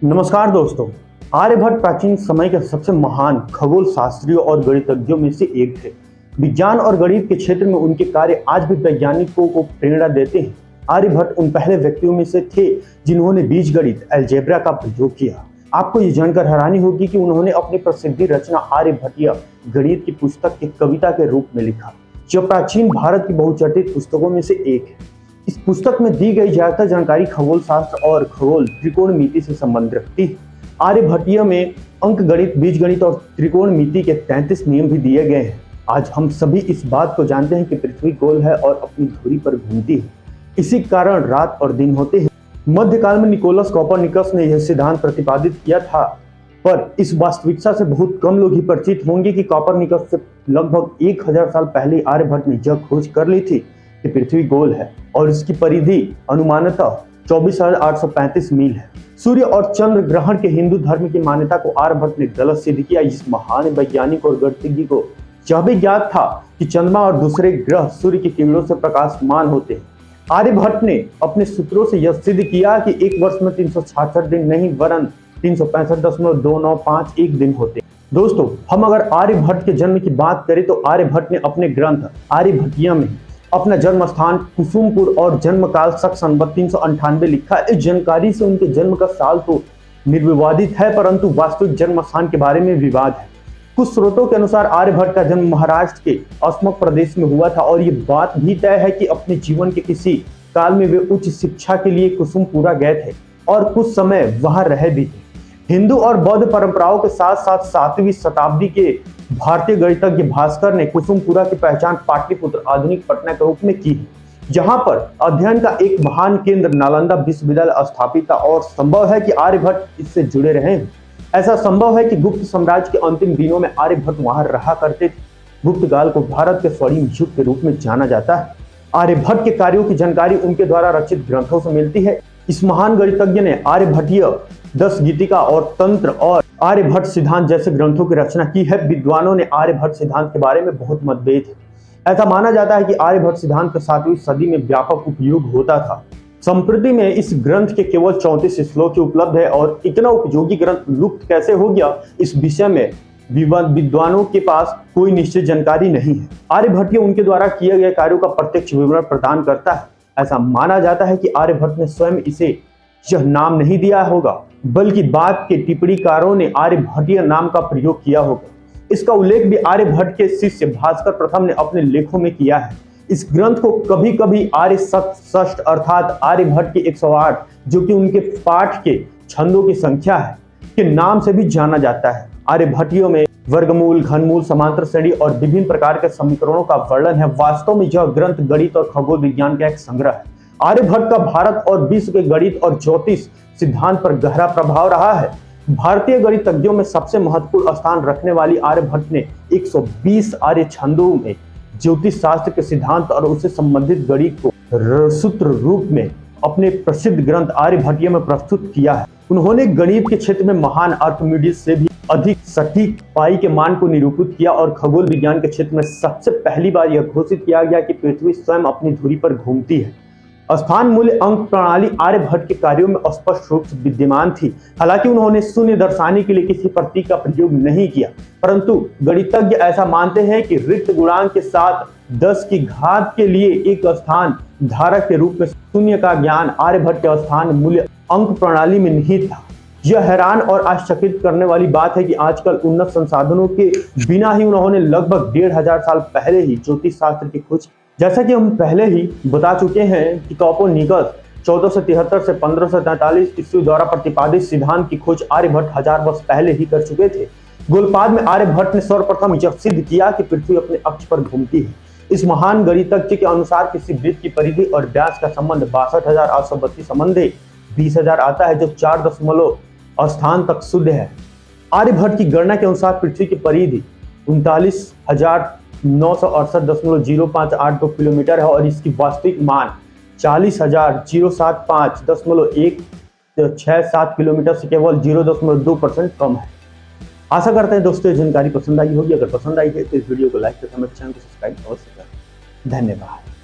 नमस्कार दोस्तों। आर्यभट्ट प्राचीन समय के सबसे महान खगोल शास्त्रियों और गणितज्ञों में से एक थे। विज्ञान और गणित के क्षेत्र में उनके कार्य आज भी वैज्ञानिकों को प्रेरणा देते हैं। आर्यभट्ट उन पहले व्यक्तियों में से थे जिन्होंने बीजगणित अलजेब्रा का प्रयोग किया। आपको ये जानकर हैरानी होगी कि उन्होंने अपनी प्रसिद्ध रचना आर्यभट्टीय गणित की पुस्तक की कविता के रूप में लिखा, जो प्राचीन भारत की बहुचर्चित पुस्तकों में से एक है। इस पुस्तक में दी गई ज्यादातर जानकारी खगोल शास्त्र और खगोल त्रिकोणमिति से संबंध रखती है। आर्यभट्टीय में अंक गणित, बीजगणित और त्रिकोणमिति के 33 नियम भी दिए गए हैं। आज हम सभी इस बात को जानते हैं कि पृथ्वी गोल है और अपनी धुरी पर घूमती है। इसी कारण रात और दिन होते हैं। मध्यकाल में निकोलस कोपरनिकस ने यह सिद्धांत प्रतिपादित किया था, पर इस वास्तविकता से बहुत कम लोग ही परिचित होंगे कि कोपरनिकस से लगभग 1000 साल पहले आर्यभट्ट ने यह खोज कर ली थी कि पृथ्वी गोल है और इसकी परिधि अनुमानतः 24,835 मील है। सूर्य और चंद्र ग्रहण के हिंदू धर्म की मान्यता को आर्यभट्ट ने गलत सिद्ध किया। इस महान वैज्ञानिक और गणितज्ञ को यह भी ज्ञात था कि चंद्रमा और दूसरे ग्रह सूर्य की किरणों से प्रकाशमान होते हैं। आर्यभट्ट ने अपने सूत्रों से यह सिद्ध किया कि एक वर्ष में 366 दिन नहीं वरन 365.295 दिन होते। दोस्तों, हम अगर आर्यभट्ट के जन्म की बात करें तो आर्यभट्ट ने अपने ग्रंथ आर्यभट्टिया में अपना जन्म स्थान कुसुमपुर और जन्म काल शक संवत 398 लिखा। इस जानकारी से उनके जन्म का साल तो निर्विवादित है, परंतु वास्तविक जन्म स्थान के बारे में विवाद है। कुछ स्रोतों के अनुसार आर्यभट्ट का जन्म महाराष्ट्र के अस्मक प्रदेश में हुआ था और ये बात भी तय है कि अपने जीवन के किसी काल में वे उच्च शिक्षा के लिए कुसुमपुरा गए थे और कुछ समय वहां रहे भी थे। हिंदू और बौद्ध परंपराओं के साथ साथ 7वीं शताब्दी के भारतीय गणितज्ञ भास्कर ने कुसुमपुरा की पहचान पाटलिपुत्र आधुनिक पटना के रूप में की है, जहां पर अध्ययन का एक महान केंद्र नालंदा विश्वविद्यालय स्थापित था और संभव है कि आर्यभट्ट इससे जुड़े रहे हैं। ऐसा संभव है कि गुप्त साम्राज्य के अंतिम दिनों में आर्यभट्ट वहां रहा करते थे। गुप्त काल को भारत के स्वर्णिम युग के रूप में जाना जाता है। आर्यभट्ट के कार्यों की जानकारी उनके द्वारा रचित ग्रंथों से मिलती है। इस महान गणितज्ञ ने आर्यभट्टीय 10 गीतिका और तंत्र और आर्यभट्ट सिद्धांत जैसे ग्रंथों की रचना की है। विद्वानों ने आर्यभट्ट सिद्धांत के बारे में बहुत मतभेद है। ऐसा माना जाता है कि आर्यभट्ट सिद्धांत का 7वीं सदी में व्यापक उपयोग होता था। संप्रति में इस ग्रंथ के केवल 34 श्लोक उपलब्ध है और इतना उपयोगी ग्रंथ लुप्त कैसे हो गया, इस विषय में विद्वानों के पास कोई निश्चित जानकारी नहीं है। आर्यभट्ट उनके द्वारा किए गए कार्यों का प्रत्यक्ष विवरण प्रदान करता है। ऐसा माना जाता है कि आर्यभट्ट ने स्वयं इसे यह नाम नहीं दिया होगा, बल्कि बाद के टिप्पणीकारों ने आर्यभट्टीय नाम का प्रयोग किया होगा। इसका उल्लेख भी आर्यभट्ट के शिष्य भास्कर प्रथम ने अपने लेखों में किया है। इस ग्रंथ को कभी कभी आर्य षष्ठ अर्थात आर्यभट्ट की 108, जो कि उनके पाठ के छंदों की संख्या है, के नाम से भी जाना जाता है। आर्यभट्टियों में वर्गमूल, घनमूल, समांतर श्रेणी और विभिन्न प्रकार के समीकरणों का वर्णन है। वास्तव में यह ग्रंथ गणित और खगोल विज्ञान का एक संग्रह है। आर्यभट्ट का भारत और विश्व के गणित और ज्योतिष सिद्धांत पर गहरा प्रभाव रहा है। भारतीय गणितज्ञों में सबसे महत्वपूर्ण स्थान रखने वाली आर्यभट्ट ने 120 आर्य छंदों में ज्योतिष शास्त्र के सिद्धांत और उससे संबंधित गणित को सूत्र रूप में अपने प्रसिद्ध ग्रंथ आर्यभट्टीय में प्रस्तुत किया है। उन्होंने गणित के क्षेत्र में महान आर्किमिडीज से भी अधिक सटीक पाई के मान को निरूपित किया और खगोल विज्ञान के क्षेत्र में सबसे पहली बार यह घोषित किया गया कि पृथ्वी स्वयं अपनी धुरी पर घूमती है। स्थान मूल्य अंक प्रणाली आर्यभट्ट के कार्यों में स्पष्ट रूप से विद्यमान थी। हालांकि उन्होंने शून्य दर्शाने के लिए किसी प्रतीक का प्रयोग नहीं किया, परंतु गणितज्ञ ऐसा मानते हैं कि रिक्त गुणांक के साथ 10 की घात के लिए एक स्थान धारक के रूप में शून्य का ज्ञान आर्यभट्ट के स्थान मूल्य अंक प्रणाली में निहित था। यह हैरान और आश्चर्यचकित करने वाली बात है कि आजकल उन्नत संसाधनों के बिना ही उन्होंने लगभग 1500 साल पहले ही ज्योतिष शास्त्र की खोज। जैसा कि हम पहले ही बता चुके हैं कि कोपरनिकस 1473 से 1543 ईस्वी द्वारा प्रतिपादित सिद्धांत की खोज आर्यभट्ट 1000 वर्ष पहले ही कर चुके थे। गोलपाद में आर्यभट्ट ने सर्वप्रथम यह सिद्ध किया कि पृथ्वी अपने अक्ष पर घूमती है। इस महान गणितज्ञ के अनुसार किसी वृत्त की परिधि और व्यास का संबंध 62,832 संबंधे 20,000 आता है, जो 4 दशमलव स्थान तक शुद्ध है। आर्यभट्ट की गणना के अनुसार पृथ्वी की परिधि 39,968.0582 किलोमीटर है और इसकी वास्तविक मान 40,075.167 किलोमीटर से केवल 0.2% कम है। आशा करते हैं दोस्तों ये जानकारी पसंद आई होगी। अगर पसंद आई है तो इस वीडियो को लाइक करके हमारे चैनल को सब्सक्राइब अवश्य करें। धन्यवाद।